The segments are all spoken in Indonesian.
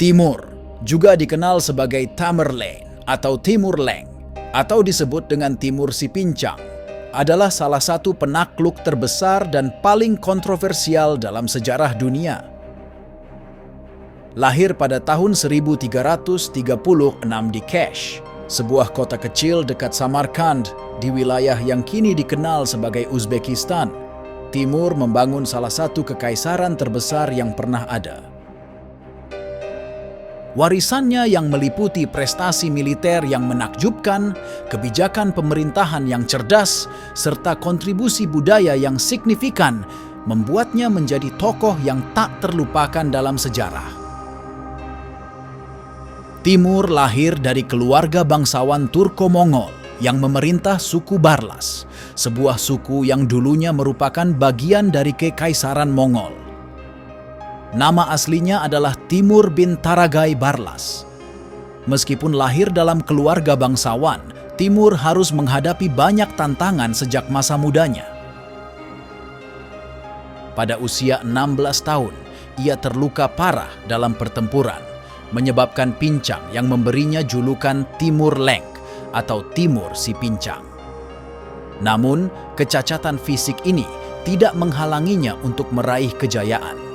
Timur, juga dikenal sebagai Tamerlane atau Timur Leng, atau disebut dengan Timur Si Pincang, adalah salah satu penakluk terbesar dan paling kontroversial dalam sejarah dunia. Lahir pada tahun 1336 di Kesh, sebuah kota kecil dekat Samarkand di wilayah yang kini dikenal sebagai Uzbekistan, Timur membangun salah satu kekaisaran terbesar yang pernah ada. Warisannya yang meliputi prestasi militer yang menakjubkan, kebijakan pemerintahan yang cerdas, serta kontribusi budaya yang signifikan membuatnya menjadi tokoh yang tak terlupakan dalam sejarah. Timur lahir dari keluarga bangsawan Turko-Mongol yang memerintah suku Barlas, sebuah suku yang dulunya merupakan bagian dari Kekaisaran Mongol. Nama aslinya adalah Timur bin Taragai Barlas. Meskipun lahir dalam keluarga bangsawan, Timur harus menghadapi banyak tantangan sejak masa mudanya. Pada usia 16 tahun, ia terluka parah dalam pertempuran, menyebabkan pincang yang memberinya julukan Timur Leng atau Timur Si Pincang. Namun, kecacatan fisik ini tidak menghalanginya untuk meraih kejayaan.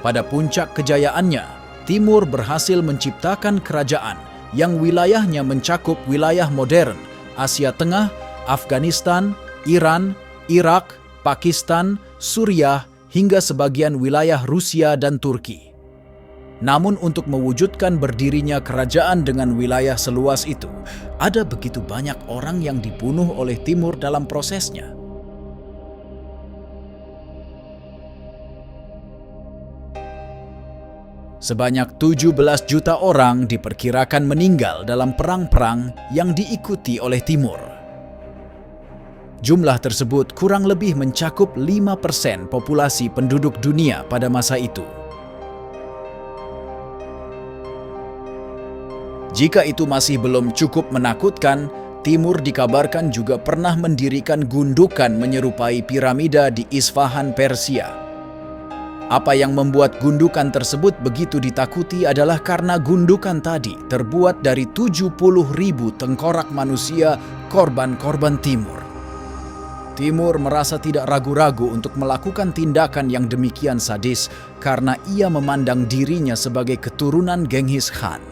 Pada puncak kejayaannya, Timur berhasil menciptakan kerajaan yang wilayahnya mencakup wilayah modern, Asia Tengah, Afghanistan, Iran, Irak, Pakistan, Suriah, hingga sebagian wilayah Rusia dan Turki. Namun untuk mewujudkan berdirinya kerajaan dengan wilayah seluas itu, ada begitu banyak orang yang dibunuh oleh Timur dalam prosesnya. Sebanyak 17 juta orang diperkirakan meninggal dalam perang-perang yang diikuti oleh Timur. Jumlah tersebut kurang lebih mencakup 5% populasi penduduk dunia pada masa itu. Jika itu masih belum cukup menakutkan, Timur dikabarkan juga pernah mendirikan gundukan menyerupai piramida di Isfahan, Persia. Apa yang membuat gundukan tersebut begitu ditakuti adalah karena gundukan tadi terbuat dari 70.000 tengkorak manusia korban-korban Timur. Timur merasa tidak ragu-ragu untuk melakukan tindakan yang demikian sadis karena ia memandang dirinya sebagai keturunan Genghis Khan.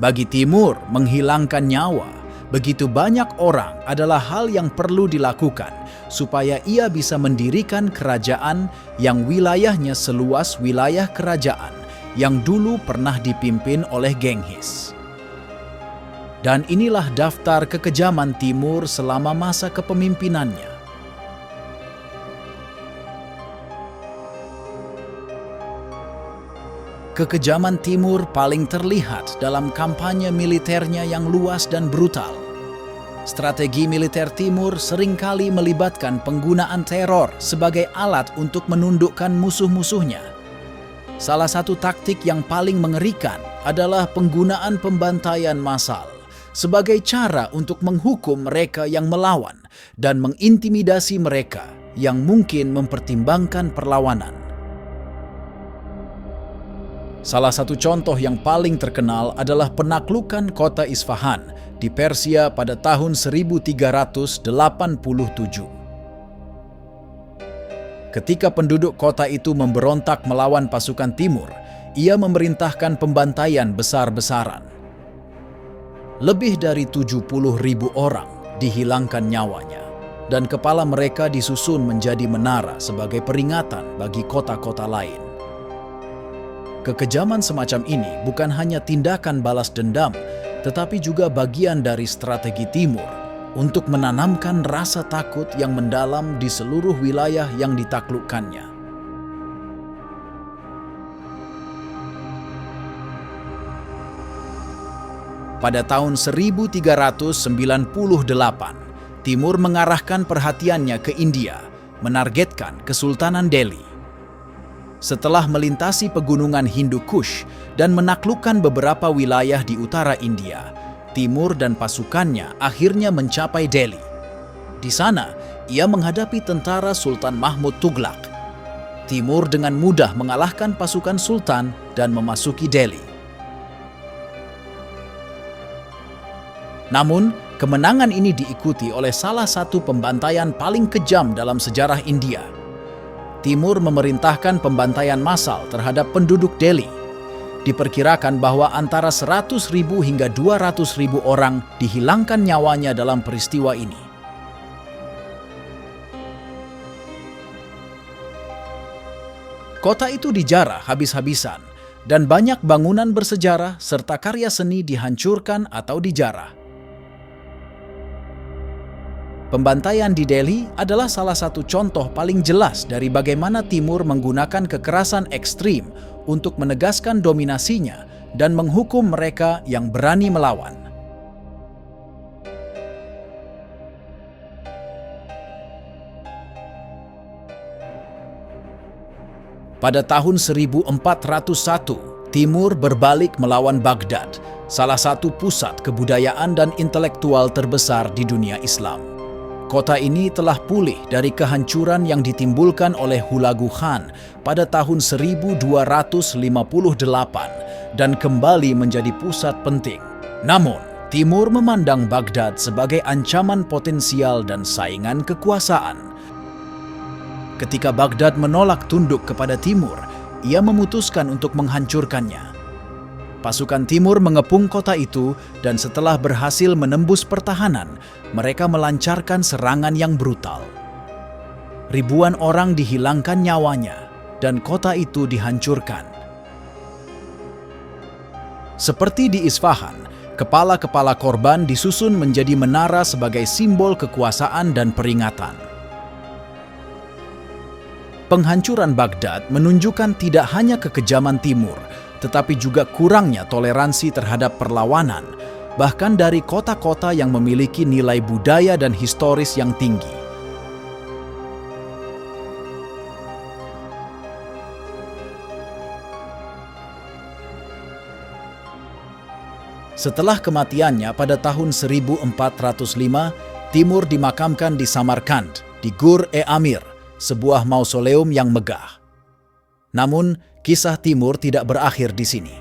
Bagi Timur, menghilangkan nyawa begitu banyak orang adalah hal yang perlu dilakukan supaya ia bisa mendirikan kerajaan yang wilayahnya seluas wilayah kerajaan yang dulu pernah dipimpin oleh Genghis. Dan inilah daftar kekejaman Timur selama masa kepemimpinannya. Kekejaman Timur paling terlihat dalam kampanye militernya yang luas dan brutal. Strategi militer Timur seringkali melibatkan penggunaan teror sebagai alat untuk menundukkan musuh-musuhnya. Salah satu taktik yang paling mengerikan adalah penggunaan pembantaian massal sebagai cara untuk menghukum mereka yang melawan dan mengintimidasi mereka yang mungkin mempertimbangkan perlawanan. Salah satu contoh yang paling terkenal adalah penaklukan kota Isfahan di Persia pada tahun 1387. Ketika penduduk kota itu memberontak melawan pasukan Timur, ia memerintahkan pembantaian besar-besaran. Lebih dari 70.000 orang dihilangkan nyawanya, dan kepala mereka disusun menjadi menara sebagai peringatan bagi kota-kota lain. Kekejaman semacam ini bukan hanya tindakan balas dendam, tetapi juga bagian dari strategi Timur untuk menanamkan rasa takut yang mendalam di seluruh wilayah yang ditaklukkannya. Pada tahun 1398, Timur mengarahkan perhatiannya ke India, menargetkan Kesultanan Delhi. Setelah melintasi pegunungan Hindu Kush dan menaklukkan beberapa wilayah di utara India, Timur dan pasukannya akhirnya mencapai Delhi. Di sana, ia menghadapi tentara Sultan Mahmud Tughlaq. Timur dengan mudah mengalahkan pasukan Sultan dan memasuki Delhi. Namun, kemenangan ini diikuti oleh salah satu pembantaian paling kejam dalam sejarah India. Timur memerintahkan pembantaian massal terhadap penduduk Delhi. Diperkirakan bahwa antara 100.000 hingga 200.000 orang dihilangkan nyawanya dalam peristiwa ini. Kota itu dijarah habis-habisan, dan banyak bangunan bersejarah serta karya seni dihancurkan atau dijarah. Pembantaian di Delhi adalah salah satu contoh paling jelas dari bagaimana Timur menggunakan kekerasan ekstrim untuk menegaskan dominasinya dan menghukum mereka yang berani melawan. Pada tahun 1401, Timur berbalik melawan Baghdad, salah satu pusat kebudayaan dan intelektual terbesar di dunia Islam. Kota ini telah pulih dari kehancuran yang ditimbulkan oleh Hulagu Khan pada tahun 1258 dan kembali menjadi pusat penting. Namun, Timur memandang Baghdad sebagai ancaman potensial dan saingan kekuasaan. Ketika Baghdad menolak tunduk kepada Timur, ia memutuskan untuk menghancurkannya. Pasukan Timur mengepung kota itu dan setelah berhasil menembus pertahanan, mereka melancarkan serangan yang brutal. Ribuan orang dihilangkan nyawanya dan kota itu dihancurkan. Seperti di Isfahan, kepala-kepala korban disusun menjadi menara sebagai simbol kekuasaan dan peringatan. Penghancuran Baghdad menunjukkan tidak hanya kekejaman Timur, tetapi juga kurangnya toleransi terhadap perlawanan, bahkan dari kota-kota yang memiliki nilai budaya dan historis yang tinggi. Setelah kematiannya pada tahun 1405, Timur dimakamkan di Samarkand, di Gur-e-Amir, sebuah mausoleum yang megah. Namun, kisah Timur tidak berakhir di sini.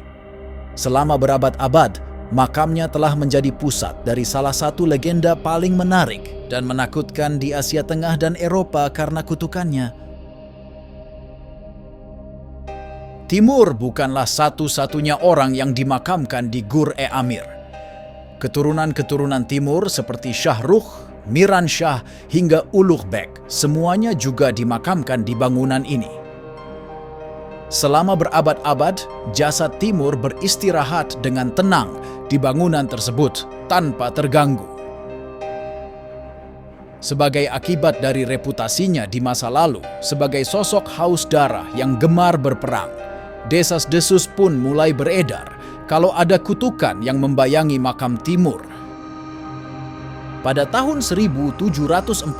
Selama berabad-abad, makamnya telah menjadi pusat dari salah satu legenda paling menarik dan menakutkan di Asia Tengah dan Eropa karena kutukannya. Timur bukanlah satu-satunya orang yang dimakamkan di Gur-e-Amir. Keturunan-keturunan Timur seperti Shah Rukh, Miran Shah, hingga Ulugh Beg semuanya juga dimakamkan di bangunan ini. Selama berabad-abad, jasad Timur beristirahat dengan tenang di bangunan tersebut tanpa terganggu. Sebagai akibat dari reputasinya di masa lalu sebagai sosok haus darah yang gemar berperang, desas-desus pun mulai beredar kalau ada kutukan yang membayangi makam Timur. Pada tahun 1740,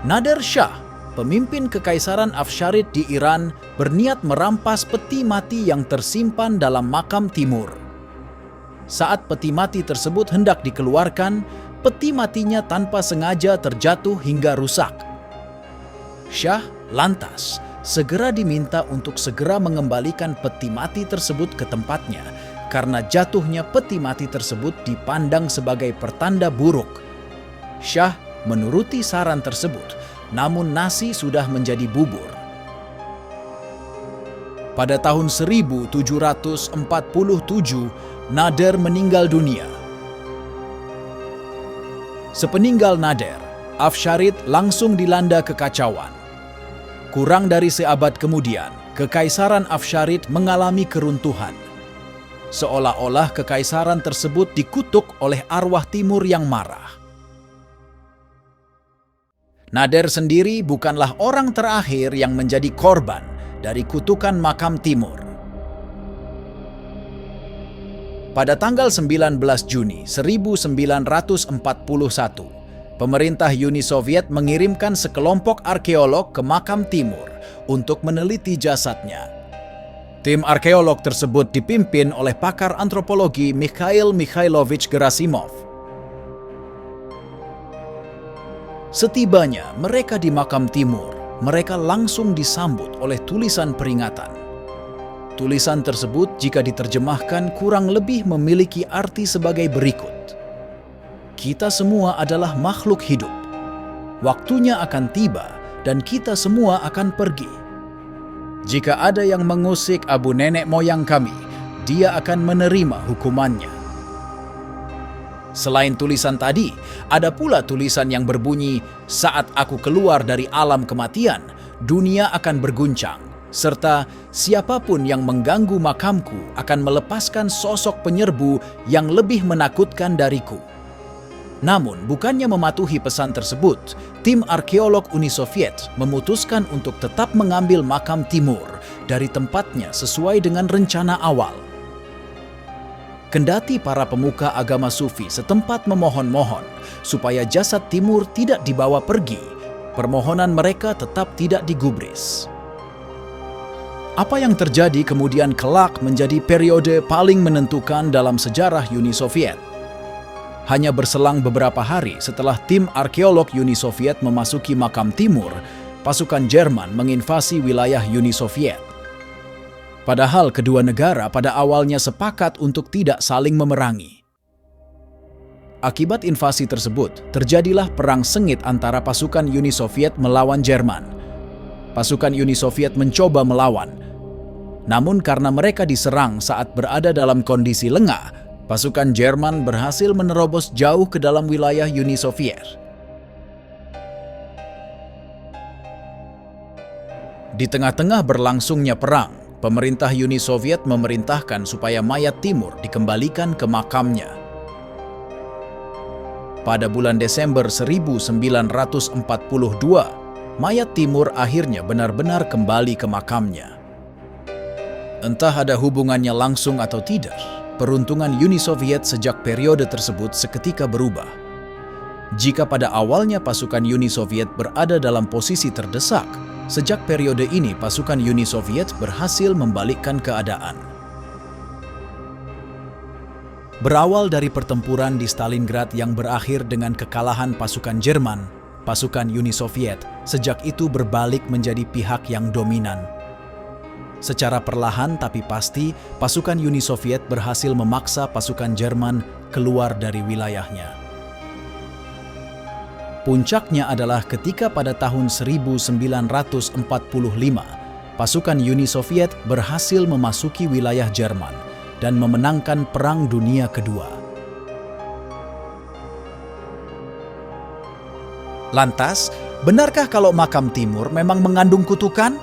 Nader Shah, pemimpin Kekaisaran Afsharid di Iran, berniat merampas peti mati yang tersimpan dalam makam Timur. Saat peti mati tersebut hendak dikeluarkan, peti matinya tanpa sengaja terjatuh hingga rusak. Shah lantas segera diminta untuk segera mengembalikan peti mati tersebut ke tempatnya, karena jatuhnya peti mati tersebut dipandang sebagai pertanda buruk. Shah menuruti saran tersebut, namun nasi sudah menjadi bubur. Pada tahun 1747, Nader meninggal dunia. Sepeninggal Nader, Afsharid langsung dilanda kekacauan. Kurang dari seabad kemudian, Kekaisaran Afsharid mengalami keruntuhan. Seolah-olah kekaisaran tersebut dikutuk oleh arwah Timur yang marah. Nader sendiri bukanlah orang terakhir yang menjadi korban dari kutukan makam Timur. Pada tanggal 19 Juni 1941, pemerintah Uni Soviet mengirimkan sekelompok arkeolog ke makam Timur untuk meneliti jasadnya. Tim arkeolog tersebut dipimpin oleh pakar antropologi Mikhail Mikhailovich Gerasimov. Setibanya mereka di makam Timur, mereka langsung disambut oleh tulisan peringatan. Tulisan tersebut jika diterjemahkan kurang lebih memiliki arti sebagai berikut. Kita semua adalah makhluk hidup. Waktunya akan tiba dan kita semua akan pergi. Jika ada yang mengusik abu nenek moyang kami, dia akan menerima hukumannya. Selain tulisan tadi, ada pula tulisan yang berbunyi, "Saat aku keluar dari alam kematian, dunia akan berguncang, serta siapapun yang mengganggu makamku akan melepaskan sosok penyerbu yang lebih menakutkan dariku." Namun, bukannya mematuhi pesan tersebut, tim arkeolog Uni Soviet memutuskan untuk tetap mengambil makam Timur dari tempatnya sesuai dengan rencana awal. Kendati para pemuka agama Sufi setempat memohon-mohon supaya jasad Timur tidak dibawa pergi, permohonan mereka tetap tidak digubris. Apa yang terjadi kemudian kelak menjadi periode paling menentukan dalam sejarah Uni Soviet. Hanya berselang beberapa hari setelah tim arkeolog Uni Soviet memasuki makam Timur, pasukan Jerman menginvasi wilayah Uni Soviet. Padahal kedua negara pada awalnya sepakat untuk tidak saling memerangi. Akibat invasi tersebut, terjadilah perang sengit antara pasukan Uni Soviet melawan Jerman. Pasukan Uni Soviet mencoba melawan, namun karena mereka diserang saat berada dalam kondisi lengah, pasukan Jerman berhasil menerobos jauh ke dalam wilayah Uni Soviet. Di tengah-tengah berlangsungnya perang, pemerintah Uni Soviet memerintahkan supaya mayat Timur dikembalikan ke makamnya. Pada bulan Desember 1942, mayat Timur akhirnya benar-benar kembali ke makamnya. Entah ada hubungannya langsung atau tidak, peruntungan Uni Soviet sejak periode tersebut seketika berubah. Jika pada awalnya pasukan Uni Soviet berada dalam posisi terdesak, sejak periode ini pasukan Uni Soviet berhasil membalikkan keadaan. Berawal dari pertempuran di Stalingrad yang berakhir dengan kekalahan pasukan Jerman, pasukan Uni Soviet sejak itu berbalik menjadi pihak yang dominan. Secara perlahan tapi pasti, pasukan Uni Soviet berhasil memaksa pasukan Jerman keluar dari wilayahnya. Puncaknya adalah ketika pada tahun 1945, pasukan Uni Soviet berhasil memasuki wilayah Jerman dan memenangkan Perang Dunia Kedua. Lantas, benarkah kalau makam Timur memang mengandung kutukan?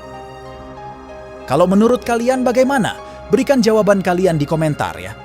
Kalau menurut kalian bagaimana? Berikan jawaban kalian di komentar ya.